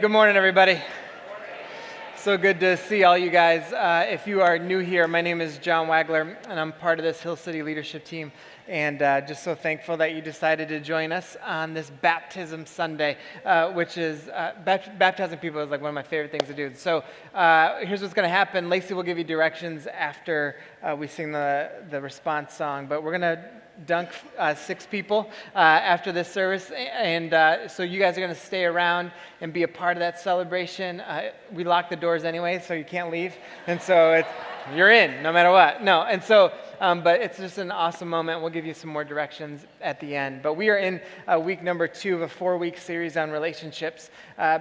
good morning, everybody. So good to see all you guys. If you are new here, my name is John Wagler, and I'm part of this Hill City leadership team. And just so thankful that you decided to join us on this Baptism Sunday, which is baptizing people is like one of my favorite things to do. So here's what's going to happen. Lacey will give you directions after we sing the response song, but we're going to dunk 6 people after this service, and so you guys are going to stay around and be a part of that celebration. We lock the doors anyway, so you can't leave, and so you're in no matter what. No, and so, but it's just an awesome moment. We'll give you some more directions at the end. But we are in week number 2 of a 4-week series on relationships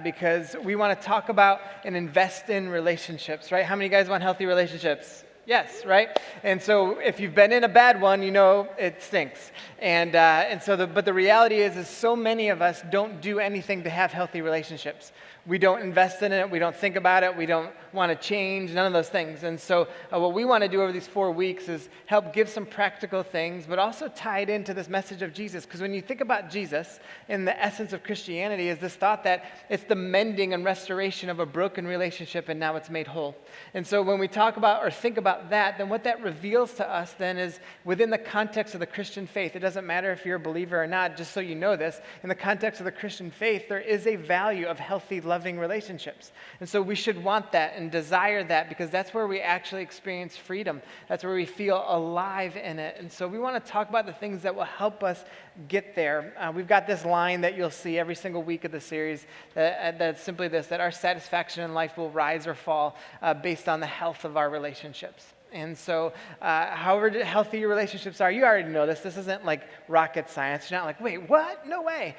because we want to talk about and invest in relationships, right? How many of you guys want healthy relationships? Yes, right? And so if you've been in a bad one, you know it stinks. And so but the reality is so many of us don't do anything to have healthy relationships. We don't invest in it. We don't think about it. We don't want to change, none of those things. And so what we want to do over these 4 weeks is help give some practical things, but also tie it into this message of Jesus. Because when you think about Jesus, and the essence of Christianity is this thought that it's the mending and restoration of a broken relationship, and now it's made whole. And so when we talk about or think about that, then what that reveals to us then is within the context of the Christian faith. It doesn't matter if you're a believer or not, just so you know this. In the context of the Christian faith, there is a value of healthy, loving relationships. And so we should want that and desire that because that's where we actually experience freedom. That's where we feel alive in it. And so we want to talk about the things that will help us get there. We've got this line that you'll see every single week of the series that's simply this, that our satisfaction in life will rise or fall based on the health of our relationships. And so, however healthy your relationships are, you already know this. This isn't like rocket science. You're not like, wait, what? No way.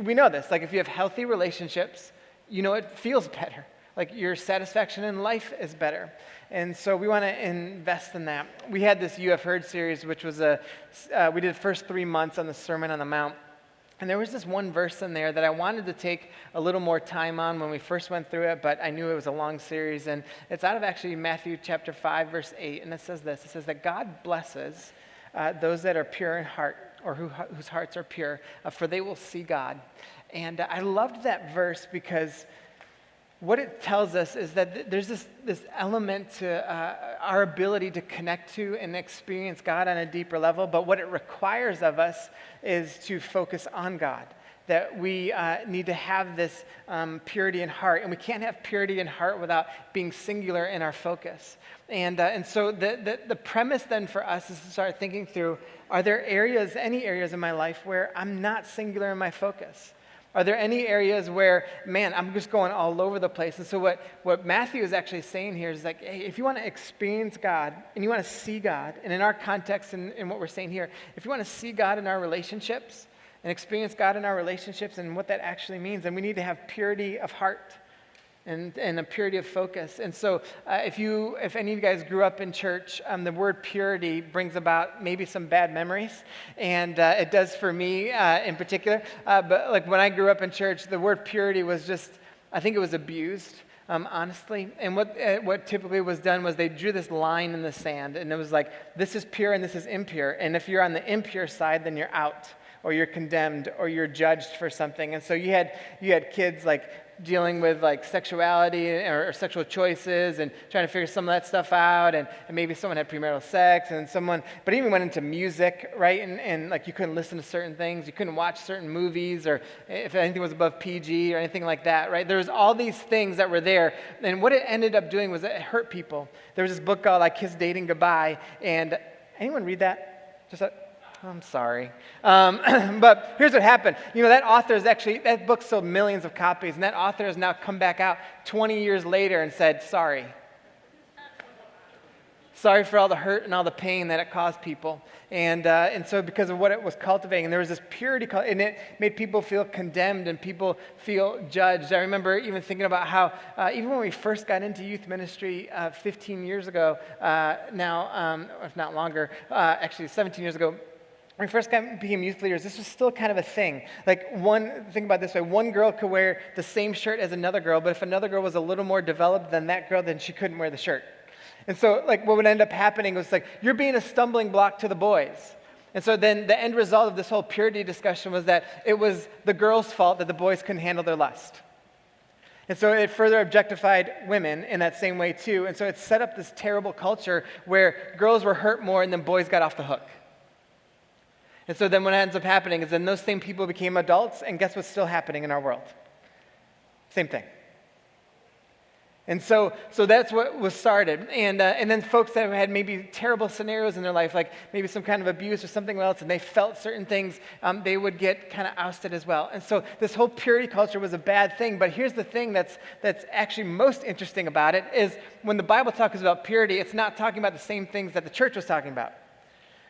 We know this. Like if you have healthy relationships, you know it feels better. Like your satisfaction in life is better. And so we want to invest in that. We had this You Have Heard series, which was we did the first 3 months on the Sermon on the Mount. And there was this one verse in there that I wanted to take a little more time on when we first went through it, but I knew it was a long series. And it's out of actually Matthew chapter 5, verse 8. And it says this. It says that God blesses those that are pure in heart, or whose hearts are pure, for they will see God. And I loved that verse because what it tells us is that there's this element to our ability to connect to and experience God on a deeper level, but what it requires of us is to focus on God, that we need to have this purity in heart, and we can't have purity in heart without being singular in our focus. And so the premise then for us is to start thinking through, are there any areas in my life where I'm not singular in my focus? Are there any areas where, man, I'm just going all over the place? And so what Matthew is actually saying here is like, hey, if you want to experience God and you want to see God, and in our context and in what we're saying here, if you want to see God in our relationships and experience God in our relationships and what that actually means, then we need to have purity of heart and a purity of focus. And so if any of you guys grew up in church, the word purity brings about maybe some bad memories, and it does for me in particular. But like when I grew up in church, the word purity was just, I think it was abused. Honestly, and what typically was done was they drew this line in the sand, and it was like, this is pure and this is impure, and if you're on the impure side, then you're out, or you're condemned, or you're judged for something. And so you had kids like dealing with like sexuality or sexual choices and trying to figure some of that stuff out, and maybe someone had premarital sex, and but even went into music, right? And like you couldn't listen to certain things, you couldn't watch certain movies, or if anything was above PG or anything like that, right? There was all these things that were there, and what it ended up doing was it hurt people. There was this book called like Kiss Dating Goodbye, and anyone read that? I'm sorry. But here's what happened. You know, that book sold millions of copies, and that author has now come back out 20 years later and said, sorry. Sorry for all the hurt and all the pain that it caused people. And so because of what it was cultivating, and there was this purity, and it made people feel condemned and people feel judged. I remember even thinking about how, even when we first got into youth ministry 15 years ago now, if not longer, actually 17 years ago, when we first became youth leaders, this was still kind of a thing. Like think about it this way, one girl could wear the same shirt as another girl, but if another girl was a little more developed than that girl, then she couldn't wear the shirt. And so like what would end up happening was like, you're being a stumbling block to the boys. And so then the end result of this whole purity discussion was that it was the girls' fault that the boys couldn't handle their lust. And so it further objectified women in that same way too. And so it set up this terrible culture where girls were hurt more and then boys got off the hook. And so then what ends up happening is then those same people became adults, and guess what's still happening in our world? Same thing. And so that's what was started. And then folks that had maybe terrible scenarios in their life, like maybe some kind of abuse or something else, and they felt certain things, they would get kind of ousted as well. And so this whole purity culture was a bad thing. But here's the thing that's actually most interesting about it is when the Bible talks about purity, it's not talking about the same things that the church was talking about.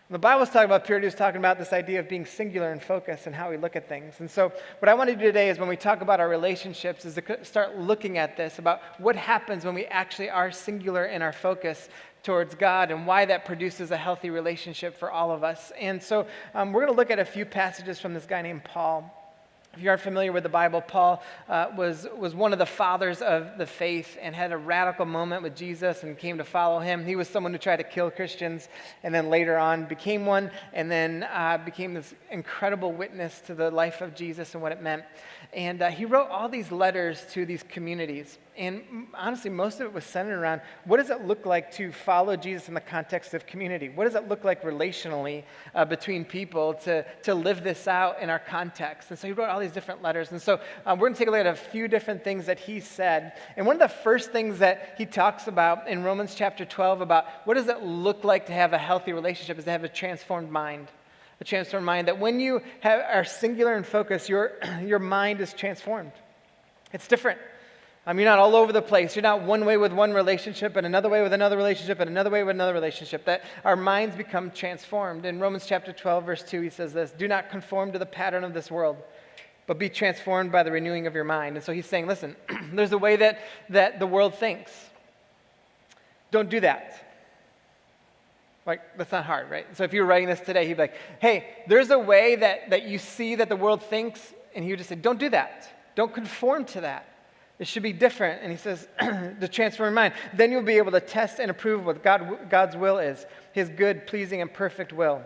When the Bible's talking about purity, it's talking about this idea of being singular and focused and how we look at things. And so what I want to do today is when we talk about our relationships is to start looking at this, about what happens when we actually are singular in our focus towards God and why that produces a healthy relationship for all of us. And so we're going to look at a few passages from this guy named Paul. If you aren't familiar with the Bible, Paul was one of the fathers of the faith and had a radical moment with Jesus and came to follow him. He was someone who tried to kill Christians and then later on became one and then became this incredible witness to the life of Jesus and what it meant. And he wrote all these letters to these communities. And honestly, most of it was centered around what does it look like to follow Jesus in the context of community? What does it look like relationally between people to live this out in our context? And so he wrote all these different letters. And so we're going to take a look at a few different things that he said. And one of the first things that he talks about in Romans chapter 12 about what does it look like to have a healthy relationship is to have a transformed mind. A transformed mind, that when you are singular and focused, your mind is transformed. It's different. You're not all over the place. You're not one way with one relationship and another way with another relationship and another way with another relationship. That our minds become transformed. In Romans chapter 12, verse 2, he says this, "Do not conform to the pattern of this world, but be transformed by the renewing of your mind." And so he's saying, listen, there's a way that the world thinks. Don't do that. Like, that's not hard, right? So if you were writing this today, he'd be like, hey, there's a way that you see that the world thinks, and he would just say, don't do that. Don't conform to that. It should be different. And he says, the transformed mind. Then you'll be able to test and approve what God's will is, his good, pleasing, and perfect will.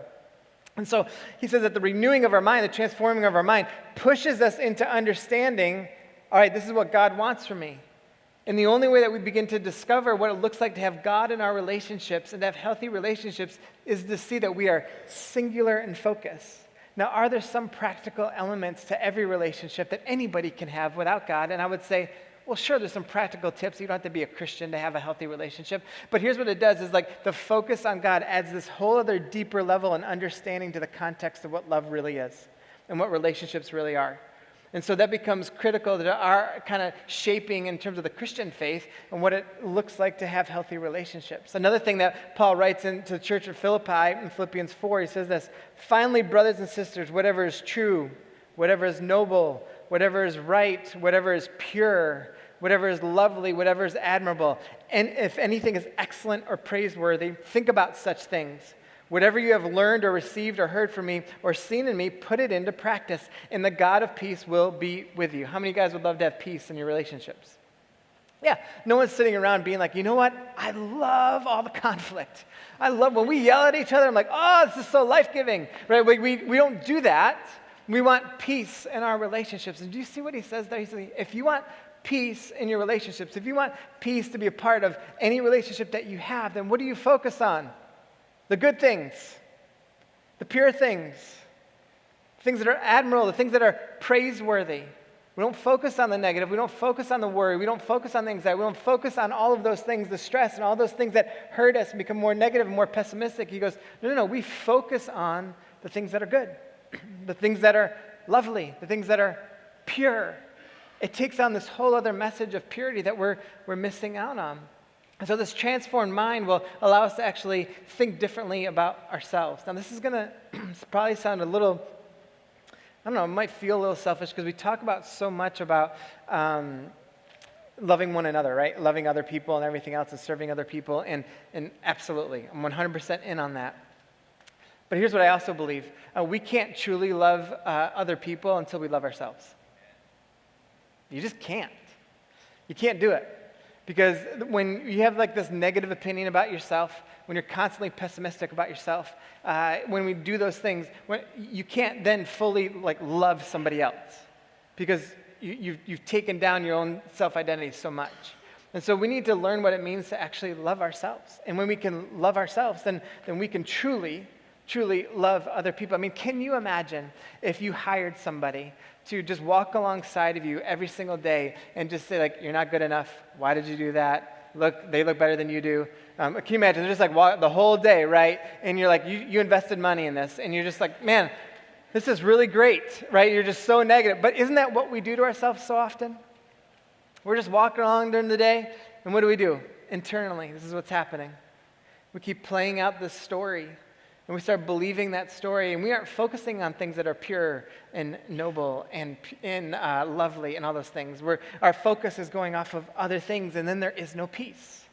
And so he says that the renewing of our mind, the transforming of our mind, pushes us into understanding, all right, this is what God wants from me. And the only way that we begin to discover what it looks like to have God in our relationships and to have healthy relationships is to see that we are singular and focused. Now, are there some practical elements to every relationship that anybody can have without God? And I would say, well, sure, there's some practical tips. You don't have to be a Christian to have a healthy relationship. But here's what it does is like the focus on God adds this whole other deeper level and understanding to the context of what love really is and what relationships really are. And so that becomes critical to our kind of shaping in terms of the Christian faith and what it looks like to have healthy relationships. Another thing that Paul writes into the church of Philippi in Philippians 4, he says this, "Finally, brothers and sisters, whatever is true, whatever is noble, whatever is right, whatever is pure, whatever is lovely, whatever is admirable, and if anything is excellent or praiseworthy, think about such things. Whatever you have learned or received or heard from me or seen in me, put it into practice, and the God of peace will be with you." How many guys would love to have peace in your relationships? Yeah, no one's sitting around being like, you know what? I love all the conflict. I love when we yell at each other. I'm like, oh, this is so life-giving, right? We don't do that. We want peace in our relationships. And do you see what he says there? He says, if you want peace in your relationships, if you want peace to be a part of any relationship that you have, then what do you focus on? The good things, the pure things, things that are admirable, the things that are praiseworthy. We don't focus on the negative. We don't focus on the worry. We don't focus on the anxiety. We don't focus on all of those things, the stress and all those things that hurt us and become more negative and more pessimistic. He goes, no. We focus on the things that are good, the things that are lovely, the things that are pure. It takes on this whole other message of purity that we're missing out on. And so this transformed mind will allow us to actually think differently about ourselves. Now, this is going to probably sound a little, I don't know, it might feel a little selfish because we talk about so much about loving one another, right? Loving other people and everything else and serving other people. And absolutely, I'm 100% in on that. But here's what I also believe. We can't truly love other people until we love ourselves. You just can't. You can't do it. Because when you have like this negative opinion about yourself, when you're constantly pessimistic about yourself, when we do those things, you can't then fully like love somebody else. Because you've taken down your own self-identity so much. And so we need to learn what it means to actually love ourselves. And when we can love ourselves, then we can truly love other people. I mean, can you imagine if you hired somebody to just walk alongside of you every single day and just say, like, you're not good enough. Why did you do that? Look, they look better than you do. Can you imagine? They're just like walk the whole day, right? And you're like, you invested money in this. And you're just like, man, this is really great, right? You're just so negative. But isn't that what we do to ourselves so often? We're just walking along during the day, and what do? Internally, this is what's happening. We keep playing out this story. And we start believing that story, and we aren't focusing on things that are pure and noble and lovely and all those things. Our focus is going off of other things, and then there is no peace.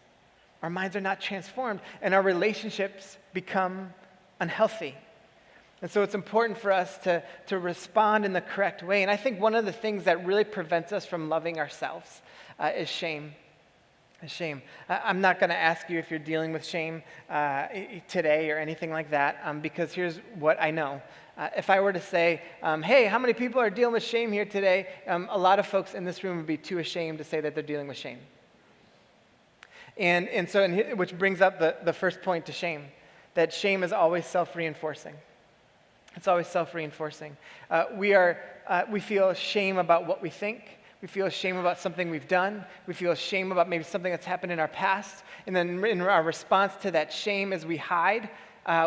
Our minds are not transformed, and our relationships become unhealthy. And so it's important for us to respond in the correct way. And I think one of the things that really prevents us from loving ourselves is shame. Shame. I'm not going to ask you if you're dealing with shame today or anything like that, because here's what I know. If I were to say, hey, how many people are dealing with shame here today? A lot of folks in this room would be too ashamed to say that they're dealing with shame. And so, which brings up the first point to shame, that shame is always self-reinforcing. It's always self-reinforcing. We feel shame about what we think. We feel shame about something we've done. We feel shame about maybe something that's happened in our past. And then in our response to that shame is we hide.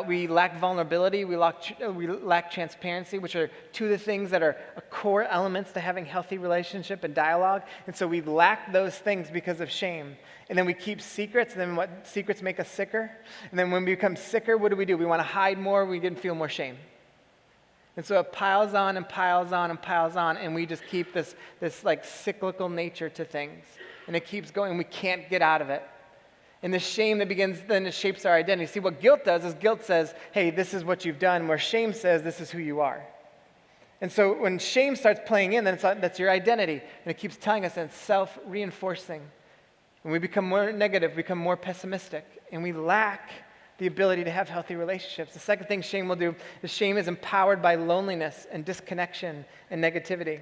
We lack vulnerability. We lack transparency, which are two of the things that are core elements to having healthy relationship and dialogue. And so we lack those things because of shame. And then we keep secrets. And then what secrets make us sicker. And then when we become sicker, what do? We want to hide more. We didn't feel more shame. And so it piles on and piles on and piles on, and we just keep this like cyclical nature to things. And it keeps going. We can't get out of it. And the shame that begins, then it shapes our identity. See, what guilt does is guilt says, hey, this is what you've done, where shame says, this is who you are. And so when shame starts playing in, then that's your identity. And it keeps telling us, and it's self-reinforcing. When we become more negative, we become more pessimistic, and we lack the ability to have healthy relationships. The second thing shame will do is shame is empowered by loneliness and disconnection and negativity.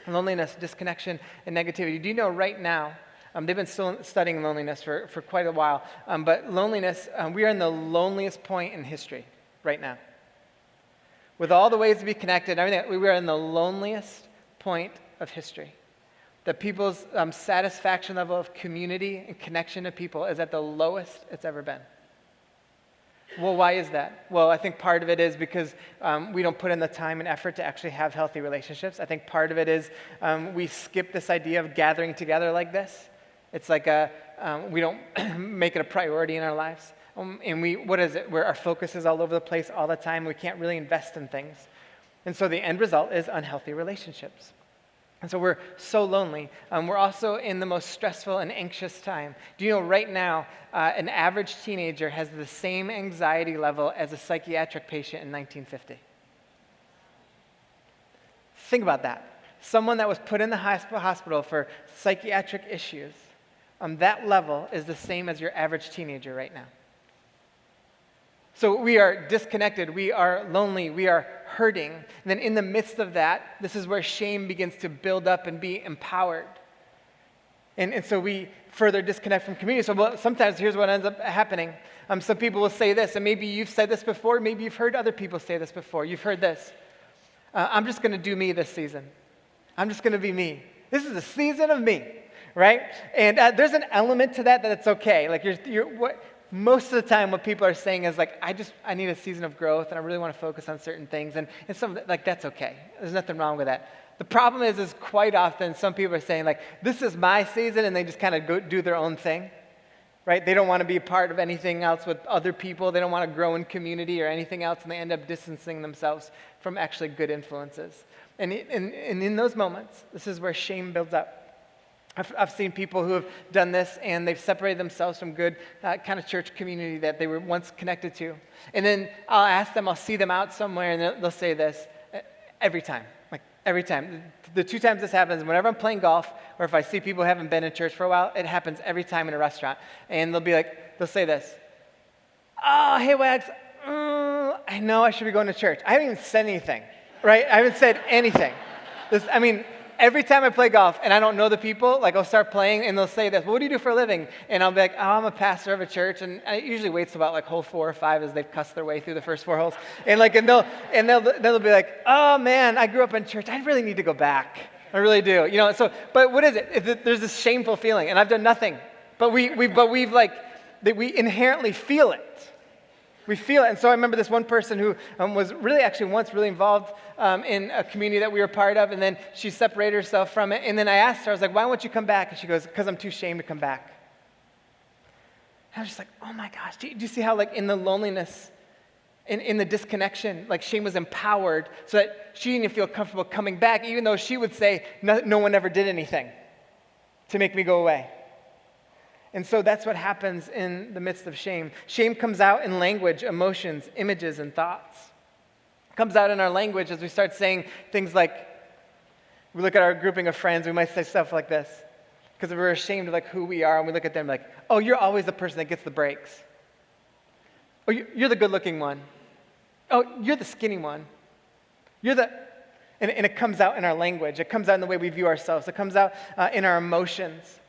Loneliness, disconnection, and negativity. Do you know right now, they've been still studying loneliness for quite a while, but loneliness, we are in the loneliest point in history right now. With all the ways to be connected and everything, we are in the loneliest point of history. That people's satisfaction level of community and connection to people is at the lowest it's ever been. Well, why is that? Well, I think part of it is because we don't put in the time and effort to actually have healthy relationships. I think part of it is we skip this idea of gathering together like this. It's like we don't make it a priority in our lives. And what is it? Where our focus is all over the place all the time. We can't really invest in things. And so the end result is unhealthy relationships. And so we're so lonely. We're also in the most stressful and anxious time. Do you know right now, an average teenager has the same anxiety level as a psychiatric patient in 1950? Think about that. Someone that was put in the hospital for psychiatric issues, that level is the same as your average teenager right now. So we are disconnected, we are lonely, we are hurting. And then in the midst of that, this is where shame begins to build up and be empowered. And so we further disconnect from community. So sometimes here's what ends up happening. Some people will say this, and maybe you've said this before, maybe you've heard other people say this before. You've heard this. I'm just going to do me this season. I'm just going to be me. This is a season of me, right? And there's an element to that it's okay. Like most of the time what people are saying is like, I need a season of growth and I really want to focus on certain things. And some like, that's okay. There's nothing wrong with that. The problem is quite often some people are saying like, this is my season, and they just kind of go do their own thing, right? They don't want to be a part of anything else with other people. They don't want to grow in community or anything else, and they end up distancing themselves from actually good influences. And in those moments, this is where shame builds up. I've seen people who have done this, and they've separated themselves from good kind of church community that they were once connected to. And then I'll ask them, I'll see them out somewhere, and they'll say this every time. Like every time. The two times this happens, whenever I'm playing golf, or if I see people who haven't been in church for a while, it happens every time in a restaurant. And they'll say this, oh, hey, Wags, I know I should be going to church. I haven't even said anything, right? I haven't said anything. every time I play golf and I don't know the people, like I'll start playing and they'll say this, well, what do you do for a living? And I'll be like, oh, I'm a pastor of a church. And it usually waits about like hole 4 or 5 as they've cussed their way through the first 4 holes. And they'll be like, oh man, I grew up in church. I really need to go back. I really do. But what is it? There's this shameful feeling and I've done nothing. But we inherently feel it. We feel it. And so I remember this one person who was really actually once really involved in a community that we were part of, and then she separated herself from it. And then I asked her, I was like, why won't you come back? And she goes, because I'm too ashamed to come back. And I was just like, oh my gosh, do you see how like in the loneliness, in the disconnection, like shame was empowered so that she didn't feel comfortable coming back, even though she would say, no one ever did anything to make me go away. And so that's what happens in the midst of shame. Shame comes out in language, emotions, images, and thoughts. It comes out in our language as we start saying things like, we look at our grouping of friends, we might say stuff like this, because we're ashamed of like who we are, and we look at them like, oh, you're always the person that gets the breaks. Oh, you're the good-looking one. Oh, you're the skinny one. And it comes out in our language. It comes out in the way we view ourselves. It comes out in our emotions.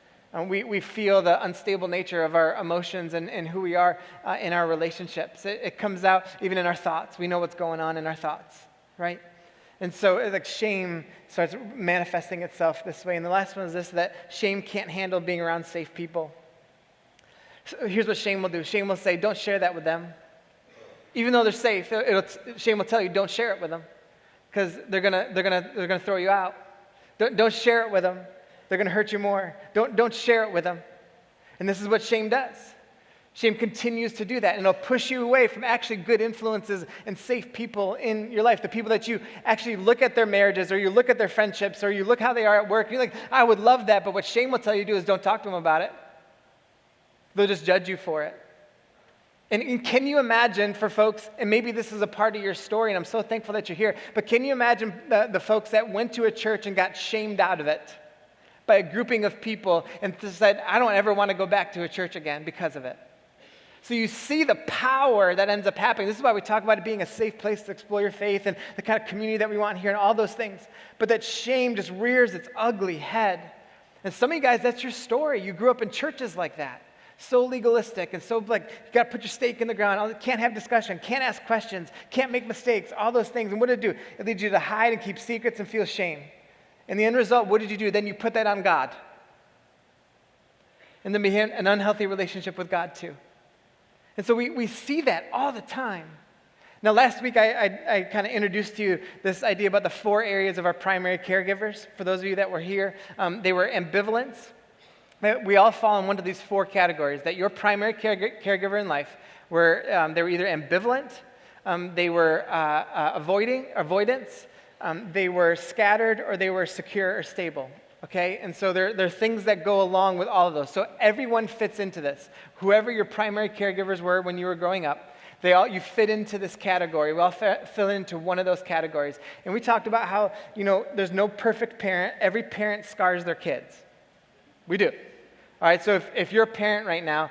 We feel the unstable nature of our emotions and who we are in our relationships. It comes out even in our thoughts. We know what's going on in our thoughts, right? And so like shame starts manifesting itself this way. And the last one is this, that shame can't handle being around safe people. So here's what shame will do. Shame will say, don't share that with them. Even though they're safe, shame will tell you, don't share it with them, because they're gonna throw you out. Don't share it with them. They're going to hurt you more. Don't share it with them. And this is what shame does. Shame continues to do that, and it'll push you away from actually good influences and safe people in your life, the people that you actually look at their marriages, or you look at their friendships, or you look how they are at work. You're like, I would love that, but what shame will tell you to do is don't talk to them about it. They'll just judge you for it. And can you imagine for folks, and maybe this is a part of your story, and I'm so thankful that you're here, but can you imagine the folks that went to a church and got shamed out of it by a grouping of people and said, I don't ever want to go back to a church again because of it? So you see the power that ends up happening. This is why we talk about it being a safe place to explore your faith and the kind of community that we want here and all those things. But that shame just rears its ugly head. And some of you guys, that's your story. You grew up in churches like that. So legalistic and so like, you got to put your stake in the ground. Can't have discussion, can't ask questions, can't make mistakes, all those things. And what did it do? It leads you to hide and keep secrets and feel shame. And the end result, what did you do? Then you put that on God. And then began an unhealthy relationship with God too. And so we see that all the time. Now last week I kind of introduced to you this idea about the 4 areas of our primary caregivers. For those of you that were here, they were ambivalence. We all fall in one of these 4 categories, that your primary caregiver in life, they were either ambivalent, they were avoidance, they were scattered, or they were secure or stable, okay? And so there are things that go along with all of those. So everyone fits into this. Whoever your primary caregivers were when you were growing up, you fit into this category. We all fill into one of those categories. And we talked about how, there's no perfect parent. Every parent scars their kids. We do. All right, so if you're a parent right now,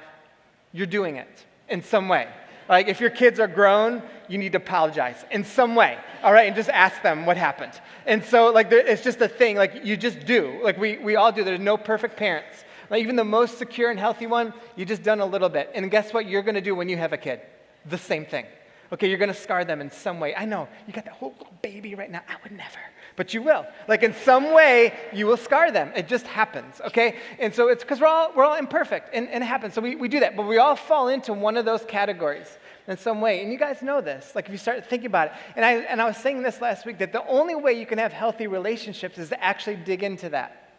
you're doing it in some way. Like if your kids are grown, you need to apologize in some way, all right? And just ask them what happened. And so like it's just a thing, like you just do. Like we all do. There's no perfect parents. Like even the most secure and healthy one, you just done a little bit. And guess what you're going to do when you have a kid? The same thing. Okay, you're going to scar them in some way. I know, you got that whole little baby right now. I would never. But you will. Like in some way, you will scar them. It just happens, okay? And so it's because we're all imperfect, and it happens. So we do that. But we all fall into one of those categories in some way. And you guys know this. Like if you start thinking about it. And I was saying this last week, that the only way you can have healthy relationships is to actually dig into that.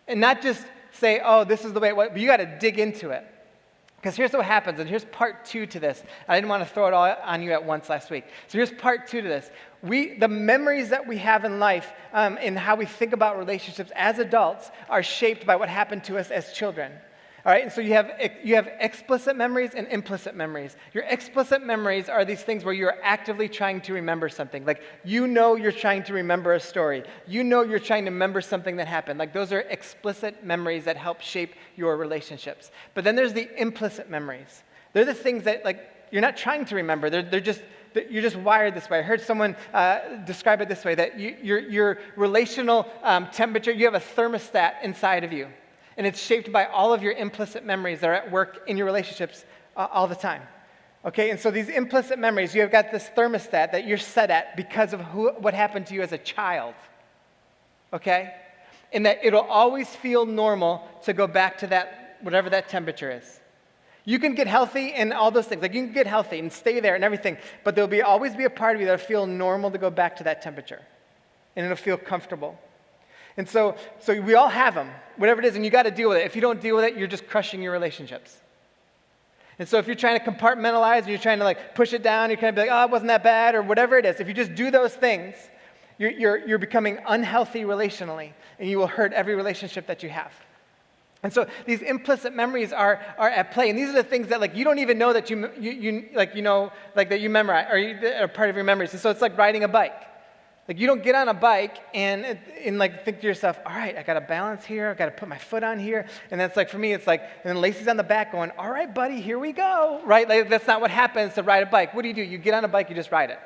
And not just say, oh, this is the way it was, but you got to dig into it. Because here's what happens, and here's part 2 to this. I didn't want to throw it all on you at once last week. So here's part 2 to this. The memories that we have in life and how we think about relationships as adults are shaped by what happened to us as children. All right, and so you have explicit memories and implicit memories. Your explicit memories are these things where you're actively trying to remember something. Like you're trying to remember a story. You're trying to remember something that happened. Like those are explicit memories that help shape your relationships. But then there's the implicit memories. They're the things that like you're not trying to remember. They're just you're just wired this way. I heard someone describe it this way, that your relational temperature, you have a thermostat inside of you, and it's shaped by all of your implicit memories that are at work in your relationships all the time. Okay, and so these implicit memories, you have got this thermostat that you're set at because of what happened to you as a child. Okay? And that it'll always feel normal to go back to that, whatever that temperature is. You can get healthy and all those things. Like, you can get healthy and stay there and everything, but there'll always be a part of you that'll feel normal to go back to that temperature. And it'll feel comfortable. And so we all have them, whatever it is, and you got to deal with it. If you don't deal with it, you're just crushing your relationships. And so if you're trying to compartmentalize and you're trying to like push it down, you're kind of be like, oh, it wasn't that bad, or whatever it is. If you just do those things, you're becoming unhealthy relationally, and you will hurt every relationship that you have. And so these implicit memories are at play, and these are the things that like you don't even know that that you memorize or are part of your memories. And so it's like riding a bike. Like, you don't get on a bike and like think to yourself, all right, I got to balance here, I got to put my foot on here. And that's like, for me, it's like, and then Lacey's on the back going, all right, buddy, here we go, right? Like, that's not what happens to ride a bike. What do? You get on a bike, you just ride it.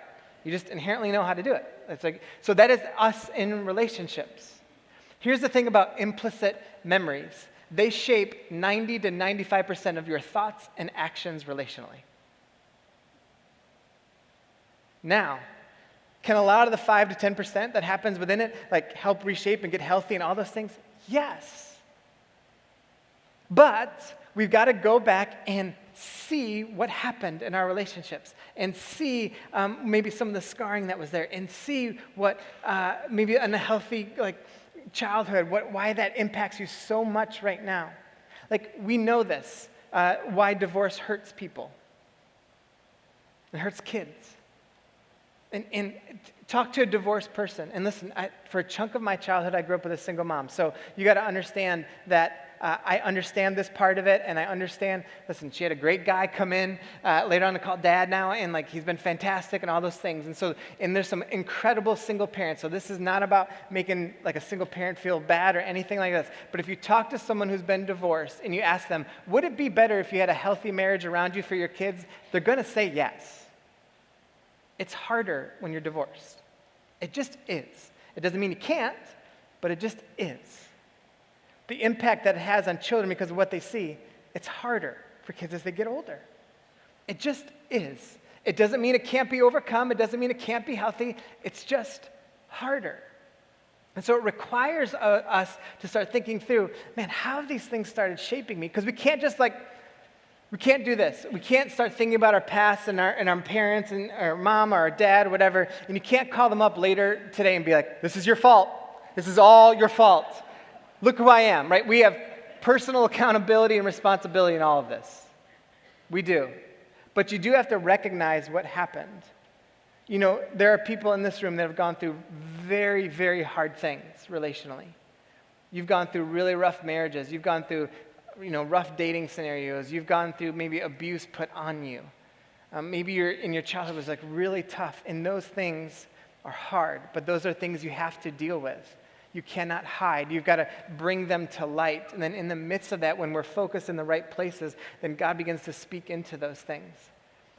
You just inherently know how to do it. It's like, so that is us in relationships. Here's the thing about implicit memories. They shape 90 to 95% of your thoughts and actions relationally. Now, can a lot of the 5 to 10% that happens within it like help reshape and get healthy and all those things? Yes. But we've got to go back and see what happened in our relationships and see maybe some of the scarring that was there and see what maybe an unhealthy like childhood, why that impacts you so much right now. Like, we know this, why divorce hurts people. It hurts kids. And talk to a divorced person. And listen, for a chunk of my childhood, I grew up with a single mom. So you got to understand that I understand this part of it, and I understand, listen, she had a great guy come in later on to call dad now, and like he's been fantastic and all those things. And there's some incredible single parents. So this is not about making like a single parent feel bad or anything like this. But if you talk to someone who's been divorced and you ask them, would it be better if you had a healthy marriage around you for your kids? They're going to say yes. It's harder when you're divorced. It just is. It doesn't mean you can't, but it just is. The impact that it has on children because of what they see, it's harder for kids as they get older. It just is. It doesn't mean it can't be overcome. It doesn't mean it can't be healthy. It's just harder. And so it requires us to start thinking through, man, how have these things started shaping me? Because we can't just we can't do this. We can't start thinking about our past and our parents and our mom or our dad or whatever, and you can't call them up later today and be like, this is your fault. This is all your fault. Look who I am, right? We have personal accountability and responsibility in all of this. We do. But you do have to recognize what happened. You know, there are people in this room that have gone through very, very hard things relationally. You've gone through really rough marriages. You've gone through rough dating scenarios. You've gone through maybe abuse put on you. Maybe in your childhood was like really tough, and those things are hard, but those are things you have to deal with. You cannot hide. You've got to bring them to light. And then in the midst of that, when we're focused in the right places, then God begins to speak into those things.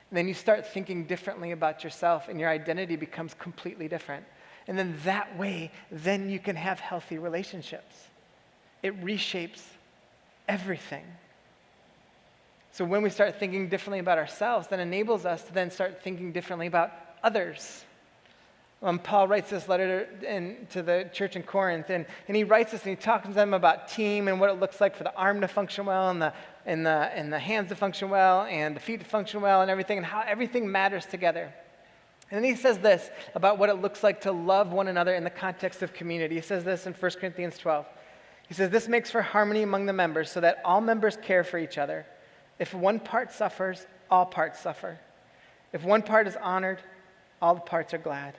And then you start thinking differently about yourself, and your identity becomes completely different. And then that way, then you can have healthy relationships. It reshapes everything. So when we start thinking differently about ourselves, that enables us to then start thinking differently about others. Paul writes this letter to the church in Corinth, and he writes this, and he talks to them about team and what it looks like for the arm to function well, and the hands to function well, and the feet to function well, and everything, and how everything matters together. And then he says this about what it looks like to love one another in the context of community. He says this in 1 Corinthians 12. He says, this makes for harmony among the members so that all members care for each other. If one part suffers, all parts suffer. If one part is honored, all the parts are glad.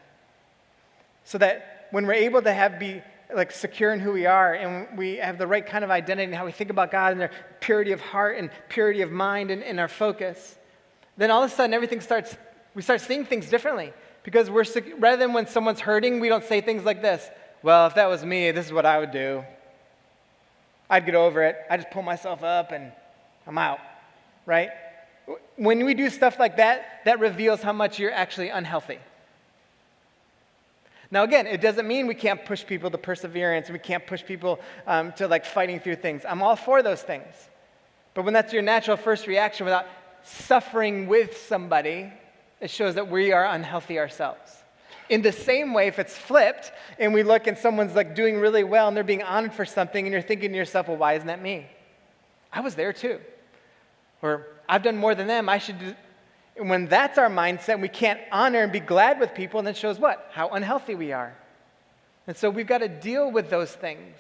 So that when we're able to be like secure in who we are, and we have the right kind of identity and how we think about God and their purity of heart and purity of mind and our focus, then all of a sudden we start seeing things differently. Because rather than when someone's hurting, we don't say things like this. Well, if that was me, this is what I would do. I'd get over it. I just pull myself up and I'm out, right? When we do stuff like that, that reveals how much you're actually unhealthy. Now, again, it doesn't mean we can't push people to perseverance, and we can't push people to like fighting through things. I'm all for those things. But when that's your natural first reaction without suffering with somebody, it shows that we are unhealthy ourselves. In the same way, if it's flipped and we look and someone's like doing really well and they're being honored for something and you're thinking to yourself, well, why isn't that me? I was there too. Or I've done more than them, I should do. And when that's our mindset, we can't honor and be glad with people, and that shows what? How unhealthy we are. And so we've got to deal with those things.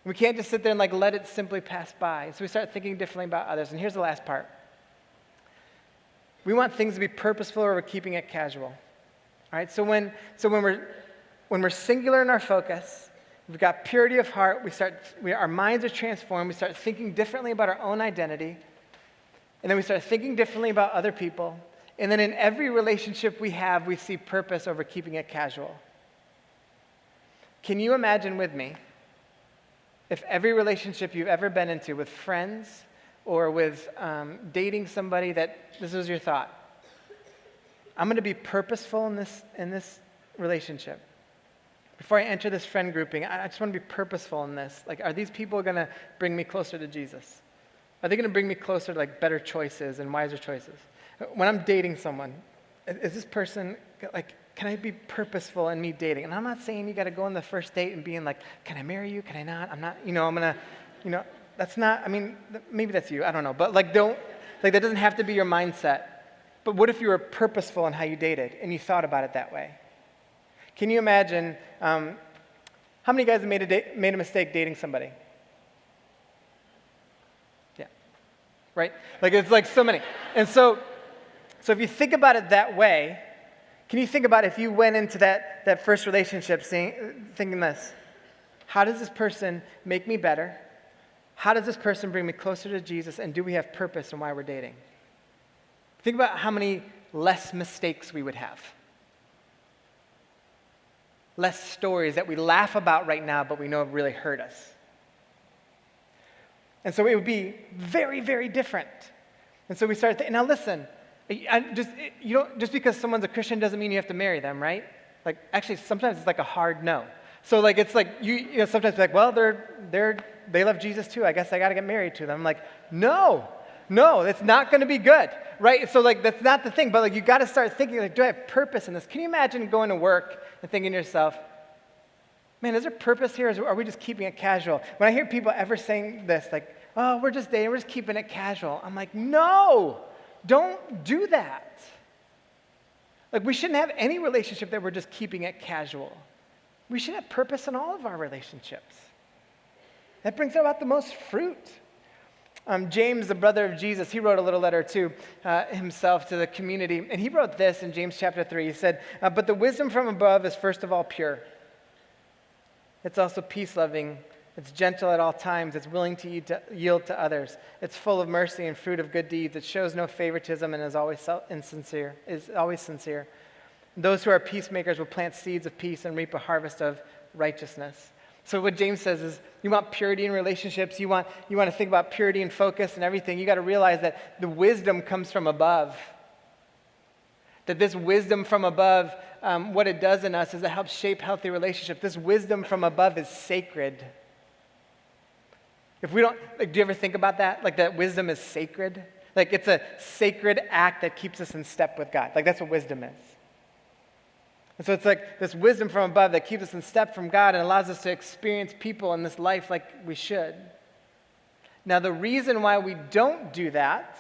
We can't just sit there and like let it simply pass by. So we start thinking differently about others. And here's the last part. We want things to be purposeful, or we're keeping it casual. All right? So when we're singular in our focus, we've got purity of heart, our minds are transformed, we start thinking differently about our own identity. And then we start thinking differently about other people. And then in every relationship we have, we see purpose over keeping it casual. Can you imagine with me if every relationship you've ever been into with friends or with dating somebody that this was your thought? I'm going to be purposeful in this relationship. Before I enter this friend grouping, I just want to be purposeful in this. Like, are these people going to bring me closer to Jesus? Are they going to bring me closer to like better choices and wiser choices? When I'm dating someone, is this person, like, can I be purposeful in me dating? And I'm not saying you got to go on the first date and being like, can I marry you? Can I not? I'm not, I'm going to, that's not, maybe that's you, I don't know. But like, that doesn't have to be your mindset. But what if you were purposeful in how you dated and you thought about it that way? Can you imagine, how many guys have made a mistake dating somebody? Right? Like, it's like so many. And so if you think about it that way, can you think about if you went into that first relationship thinking this, how does this person make me better? How does this person bring me closer to Jesus? And do we have purpose in why we're dating? Think about how many less mistakes we would have. Less stories that we laugh about right now, but we know have really hurt us. And so it would be very, very different. And so we started now listen, just because someone's a Christian doesn't mean you have to marry them, right? Like, actually, sometimes it's like a hard no. So like, it's like, you sometimes be like, well, they love Jesus too, I guess I got to get married to them. I'm like, no, it's not going to be good, right? So like, that's not the thing, but like, you got to start thinking, like, do I have purpose in this? Can you imagine going to work and thinking to yourself, man, is there purpose here, or are we just keeping it casual? When I hear people ever saying this, like, oh, we're just dating, we're just keeping it casual. I'm like, no, don't do that. Like, we shouldn't have any relationship that we're just keeping it casual. We should have purpose in all of our relationships. That brings about the most fruit. James, the brother of Jesus, he wrote a little letter to himself, to the community, and he wrote this in James chapter 3. He said, but the wisdom from above is first of all pure. It's also peace-loving. It's gentle at all times. It's willing to yield to others. It's full of mercy and fruit of good deeds. It shows no favoritism and is always sincere. Those who are peacemakers will plant seeds of peace and reap a harvest of righteousness. So what James says is, you want purity in relationships. You want to think about purity and focus and everything. You got to realize that the wisdom comes from above. That this wisdom from above, what it does in us is it helps shape healthy relationships. This wisdom from above is sacred. If we don't, like, do you ever think about that? Like, that wisdom is sacred? Like, it's a sacred act that keeps us in step with God. Like, that's what wisdom is. And so it's like this wisdom from above that keeps us in step from God and allows us to experience people in this life like we should. Now, the reason why we don't do that,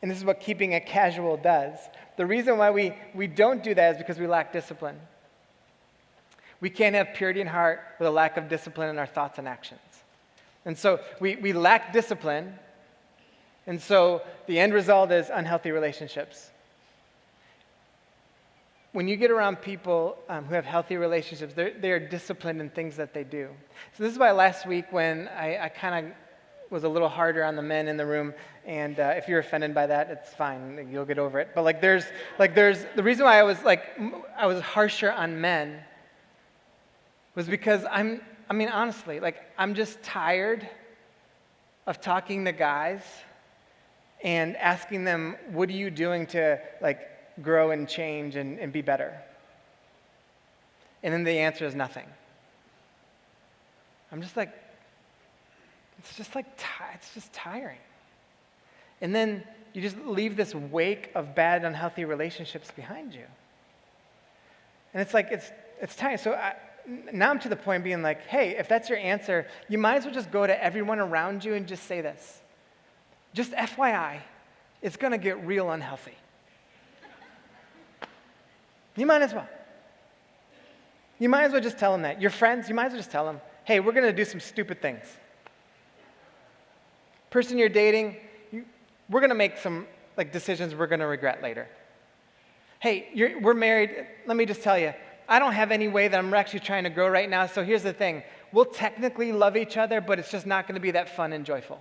and this is what keeping it casual does, the reason why we don't do that is because we lack discipline. We can't have purity in heart with a lack of discipline in our thoughts and actions. And so we lack discipline, and so the end result is unhealthy relationships. When you get around people who have healthy relationships, they are disciplined in things that they do. So this is why last week when I kind of was a little harder on the men in the room, and if you're offended by that, it's fine, you'll get over it. But there's the reason why I was harsher on men was because honestly, I'm just tired of talking to guys and asking them, what are you doing to grow and change and be better? And then the answer is nothing. I'm just like, it's just tiring. And then you just leave this wake of bad, unhealthy relationships behind you. And it's tiring. So now I'm to the point of being like, hey, if that's your answer, you might as well just go to everyone around you and just say this. Just FYI, it's going to get real unhealthy. You might as well. You might as well just tell them that. Your friends, you might as well just tell them, hey, we're going to do some stupid things. Person you're dating, we're going to make some decisions we're going to regret later. Hey, we're married. Let me just tell you, I don't have any way that I'm actually trying to grow right now, so here's the thing. We'll technically love each other, but it's just not going to be that fun and joyful.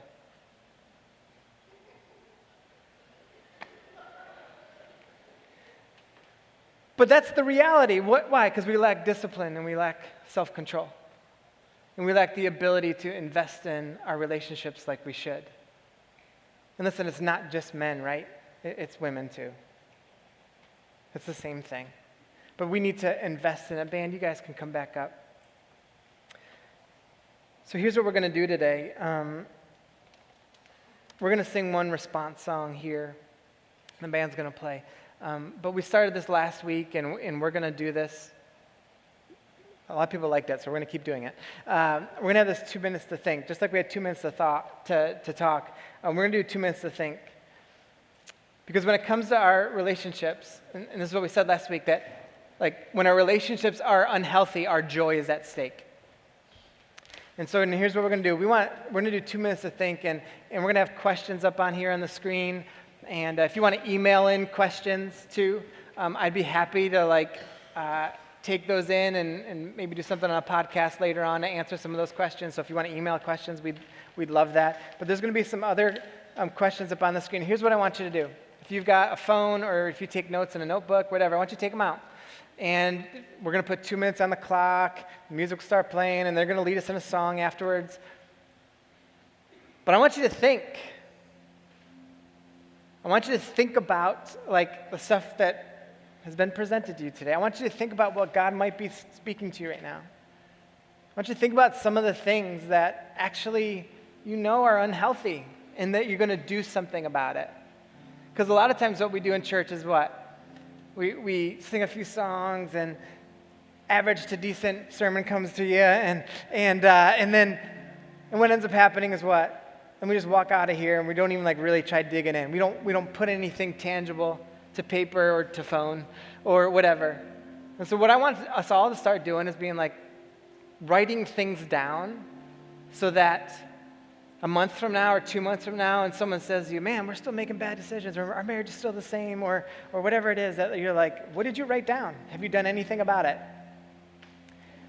But that's the reality. Why? Because we lack discipline and we lack self-control. And we lack the ability to invest in our relationships like we should. And listen, it's not just men, right? It's women too. It's the same thing. But we need to invest in it. Band, you guys can come back up. So here's what we're going to do today. We're going to sing one response song here. The band's going to play. But we started this last week, and we're going to do this. A lot of people like that, so we're going to keep doing it. We're going to have this 2 minutes to think. Just like we had 2 minutes to talk, we're going to do 2 minutes to think. Because when it comes to our relationships, and this is what we said last week, that when our relationships are unhealthy, our joy is at stake. And so here's what we're going to do. We're going to do 2 minutes to think, and we're going to have questions up on here on the screen. And if you want to email in questions too, I'd be happy to take those in and maybe do something on a podcast later on to answer some of those questions. So if you want to email questions, we'd love that. But there's going to be some other questions up on the screen. Here's what I want you to do. If you've got a phone or if you take notes in a notebook, whatever, I want you to take them out. And we're going to put 2 minutes on the clock. The music will start playing, and they're going to lead us in a song afterwards. But I want you to think. I want you to think about the stuff that has been presented to you today. I want you to think about what God might be speaking to you right now. I want you to think about some of the things that actually are unhealthy and that you're going to do something about it. Because a lot of times what we do in church is what? We sing a few songs and average to decent sermon comes to you and what ends up happening is what? And we just walk out of here and we don't even really try digging in. We don't put anything tangible to paper or to phone or whatever. And so what I want us all to start doing is being writing things down so that a month from now or 2 months from now and someone says to you, man, we're still making bad decisions or our marriage is still the same or whatever it is that you're what did you write down? Have you done anything about it?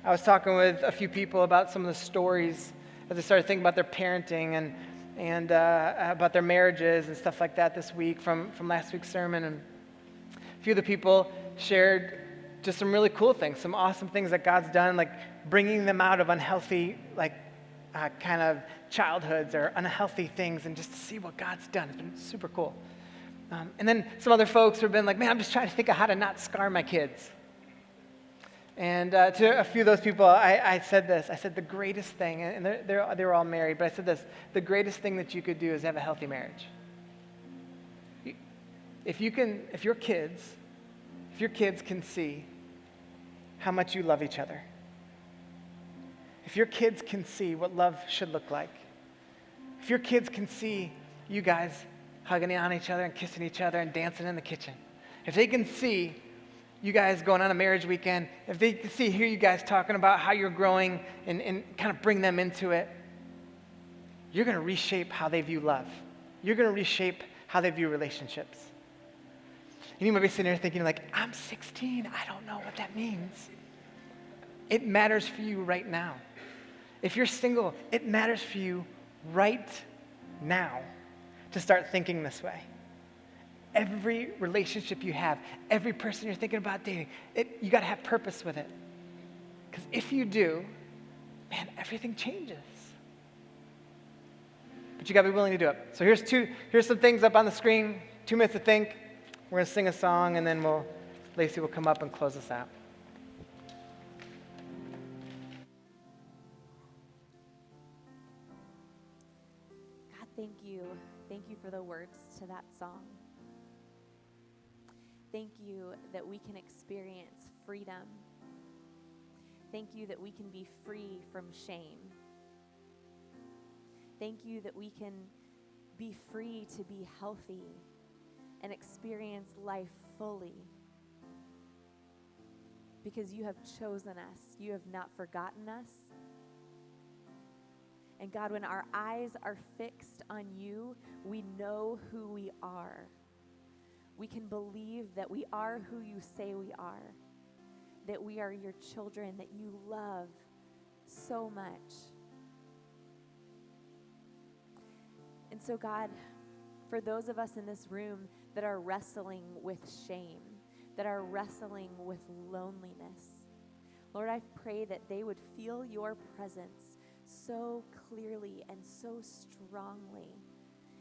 I was talking with a few people about some of the stories as they started thinking about their parenting and about their marriages and stuff like that this week from last week's sermon. And a few of the people shared just some really cool things, some awesome things that God's done, bringing them out of unhealthy, kind of childhoods or unhealthy things and just to see what God's done. It's been super cool. And then some other folks who have been man, I'm just trying to think of how to not scar my kids. And to a few of those people, I said this. I said the greatest thing, and they're all married, but I said this, the greatest thing that you could do is have a healthy marriage. If your kids can see how much you love each other, if your kids can see what love should look like, if your kids can see you guys hugging on each other and kissing each other and dancing in the kitchen, if they can see you guys going on a marriage weekend, if they can hear you guys talking about how you're growing and kind of bring them into it, you're going to reshape how they view love. You're going to reshape how they view relationships. And you might be sitting there thinking I'm 16, I don't know what that means. It matters for you right now. If you're single, it matters for you right now to start thinking this way. Every relationship you have, every person you're thinking about dating, you got to have purpose with it. Because if you do, man, everything changes. but you got to be willing to do it. So here's some things up on the screen, 2 minutes to think. We're going to sing a song, and then Lacey will come up and close us out. God, thank you. Thank you for the words to that song. Thank you that we can experience freedom. Thank you that we can be free from shame. Thank you that we can be free to be healthy and experience life fully. Because you have chosen us. You have not forgotten us. And God, when our eyes are fixed on you, we know who we are. We can believe that we are who you say we are, that we are your children, that you love so much. And so, God, for those of us in this room that are wrestling with shame, that are wrestling with loneliness, Lord, I pray that they would feel your presence so clearly and so strongly,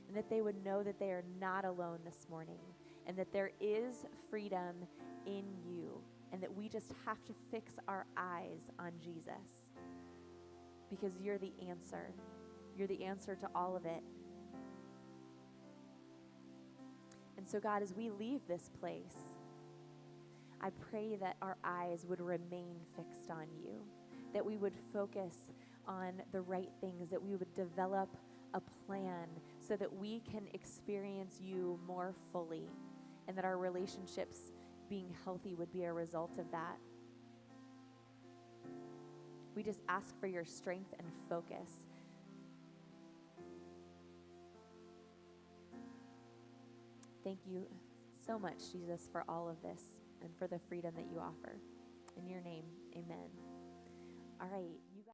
and that they would know that they are not alone this morning, and that there is freedom in you, and that we just have to fix our eyes on Jesus, because you're the answer. You're the answer to all of it. And so, God, as we leave this place, I pray that our eyes would remain fixed on you, that we would focus on the right things, that we would develop a plan so that we can experience you more fully, and that our relationships being healthy would be a result of that. We just ask for your strength and focus. Thank you so much, Jesus, for all of this and for the freedom that you offer. In your name, amen. All right.